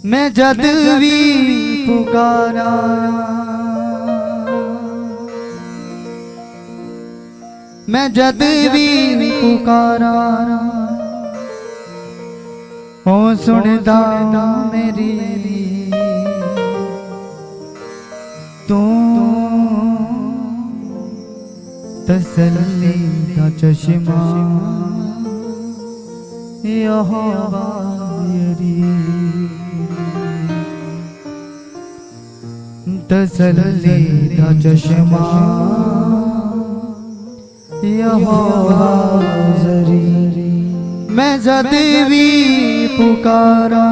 मैं जद भी पुकारा मैं जद भी पुकारा ओ सुनदा मेरी तू तसल्ली का चश्मा यहोवा मेरी तसल्ली का चश्मा यहोवा ज़री मैं जद भी पुकारा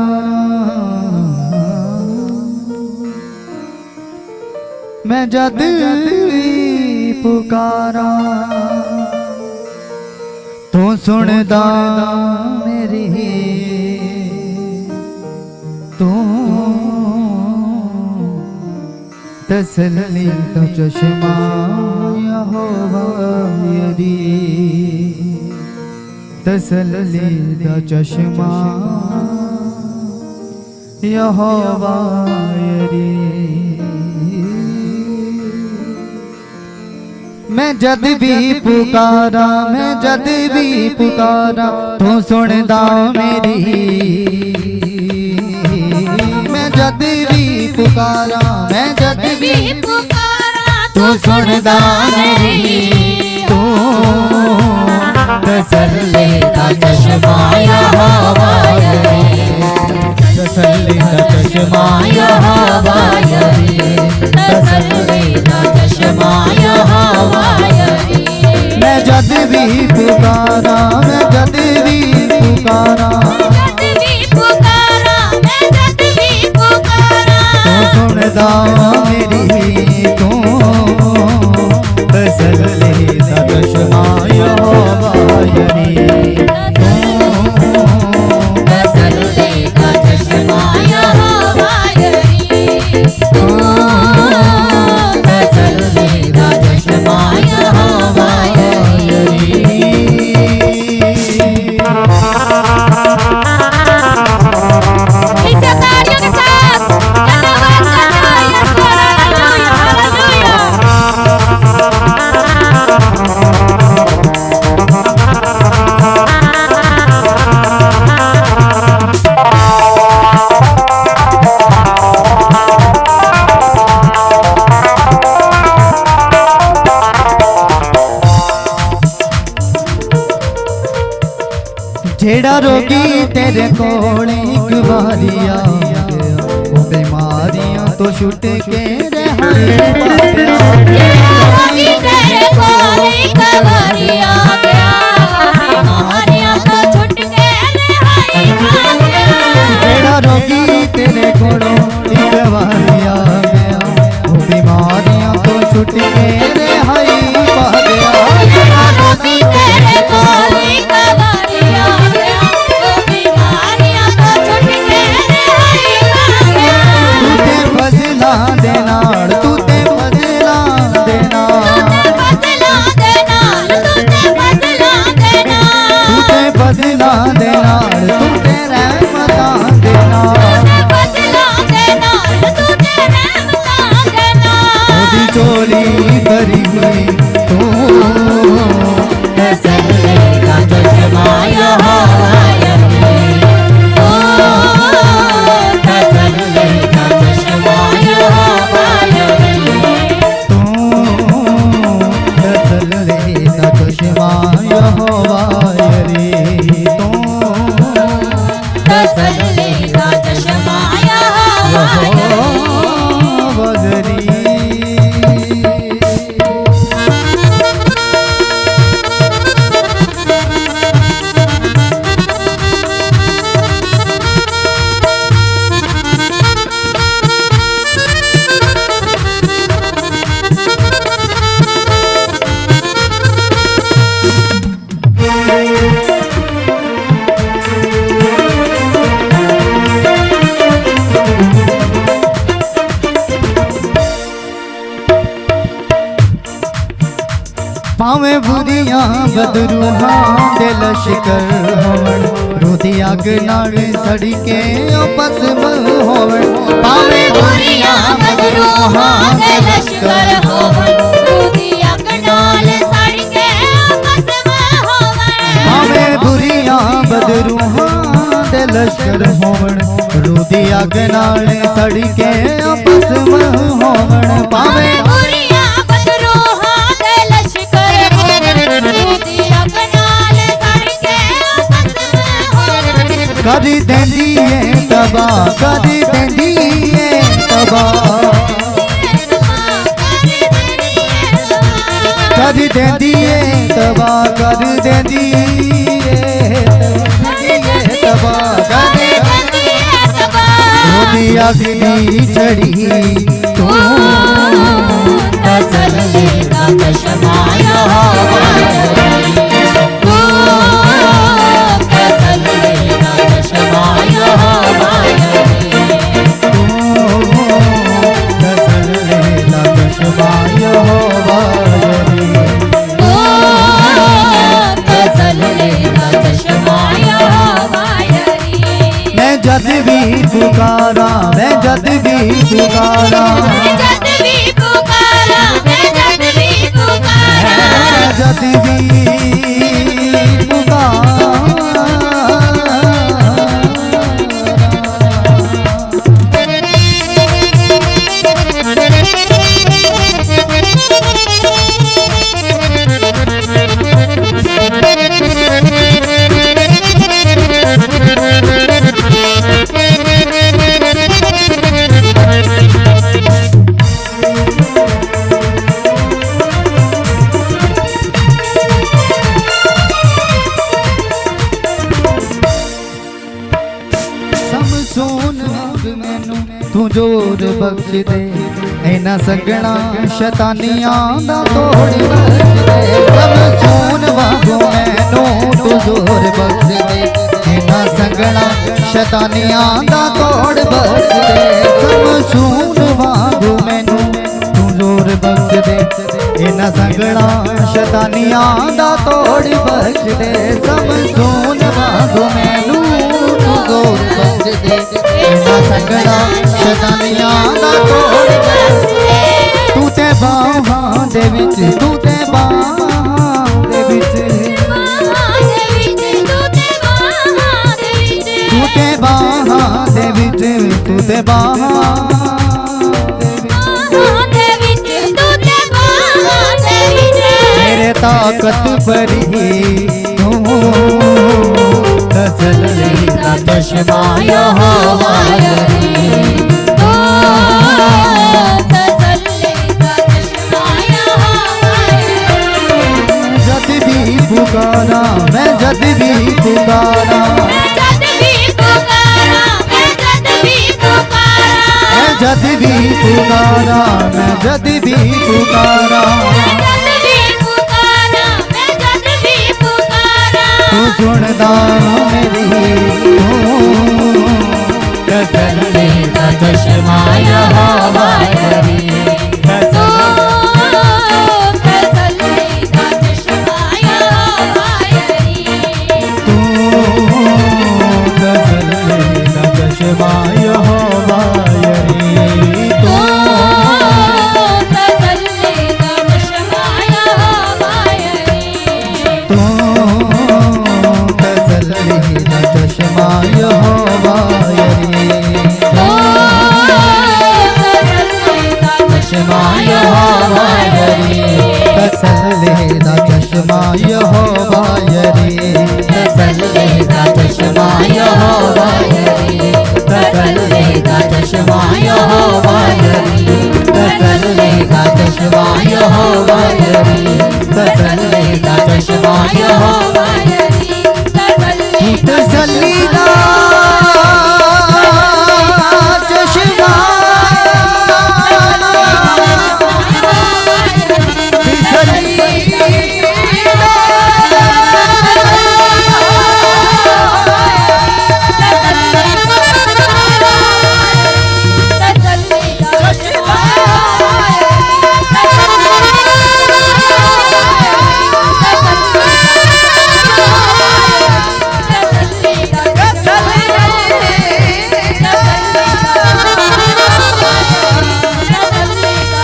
मैं जद भी पुकारा तू सुनदा मेरी तू तसल्ली का चश्मा यहोवा मेरी तसल्ली का चश्मा यहोवा मेरी मैं जद भी पुकारा मैं जद भी पुकारा तू सुनदा मेरी मैं जद भी पुकारा मैं जद भी पुकारा तू सुनदा मेरी तू तसल्ली का चश्मा यहोवा मेरी तसल्ली का चश्मा यहोवा मेरी तसल्ली का चश्मा यहोवा मेरी मैं जद भी पुकारा मैं जद भी पुकारा सुनदा मेरी तू तसल्ली का चश्मा यहोवा मेरी तसल्ली का चश्मा यहोवा मेरी तसल्ली का चश्मा यहोवा जेड़ा रोगी तेरे कोल एक बारी आ गया वो बीमारियां तो छुट के जेड़ा रोगी तेरे कोल एक बारी आ गया वो बीमारियां तो छुट के रिहाई पा गया रोगी तेरे कोल एक बारी आ गया वो बीमारियां तो छुट के रिहाई पा गया तूते फजला दे नाल तूते फजला दे नाल तूते फजला दे नाल तूते रहमतां दे नाल ओदी चोली भरी हुई तू तसल्ली का चश्मा यहोवा मेरी तसल्ली का चश्मा यहोवा मेरी तसल्ली का चश्मा यहोवा मेरी बदरूहां दे लश्कर होवण रोदी अग नाल सड़ी के भस्म होवण भावे बुरियां बदरूहां दे लश्कर होवण रोदी अग नाल सड़ के भस्म होवण भावे बुरियां बदरूहां दे लश्कर होवण रोदी अग नाल सड़ी के भस्म होवण भावे बुरियां बदरूहां दे लश्कर होवण रोदी अग नाल सड़ के भस्म होवण कर देंदी है तबाह कर देंदी है तबाह कर देंदी है तबाह कर देंदी है तबाह कर रोदी अग्नि चढ़ी तू चल लेगा चश्माया चल लेगा चश्माया मैं जद भी पुकारा मैं जद भी पुकारा जद भी पुकारा मैं जद भी पुकारा जद भी तू जोर बख्श दे इना संगना शैतानियां दा तोड़ बख्श दे सब सोन वांगू मैनू तू जोर बख्श दे इना संगना शैतानियां दा तोड़ बख्श दे सब सोन वांगू मैनू तू जोर बख्श दे इना संगना शैतानियां दा तोड़ बख्श दे सब सोन वांगू मैनू तू जोर बख्श दे इना संगना शैतानियां दा तोड़ बख्श दे तू ते बाहां दे विच तू ते बाहां दे विच तू ते बाहां दे विच तू ते बाहां मेरे ताकत भरी तू तसल्ली दा चश्माया जद भी पुकारा मैं जद भी पुकारा मैं जद भी पुकारा मैं जद भी पुकारा तू सुनदा मेरी तसल्ली दा चश्माया तसल्ली दा चश्मा यहोवा यरी तसल्ली दा चश्मा यहोवा यरी तसल्ली दा चश्मा यहोवा यरी तसल्ली दा चश्मा यहोवा यरी तसल्ली दा चश्मा यहोवा यरी तसल्ली दा चश्मा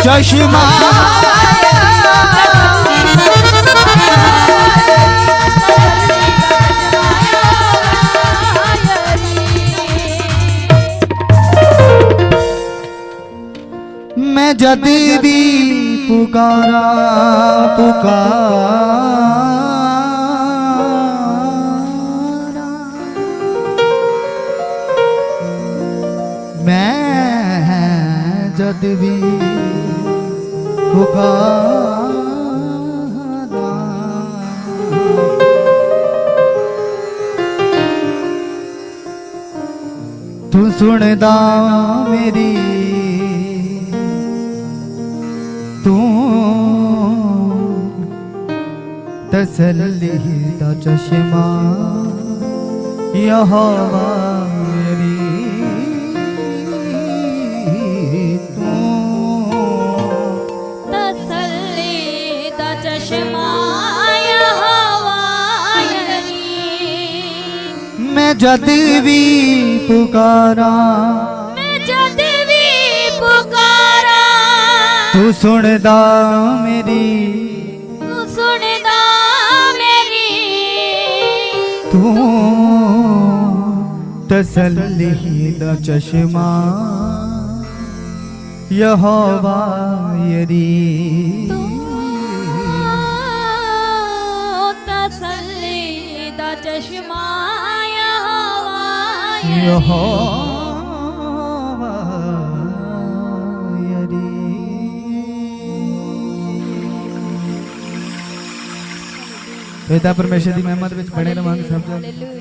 चश्मा मैं जद भी पुकारा पुकारा मैं जद भी पुकारा तू सुनदा मेरी तू तसल्ली दा चश्मा यहोवा मेरी तू तसल्ली दा चश्मा यहोवा मेरी मैं जद भी पुकारा मैं जद भी पुकारा तू सुनदा मेरी तू सुनदा मेरी तू तसल्ली दा चश्मा यहोवा मेरी तसल्ली दा चश्मा यहोवा यहोवा मेरी पिता परमेश्वर दी महिमा दे विच बने रहांगे सब जन।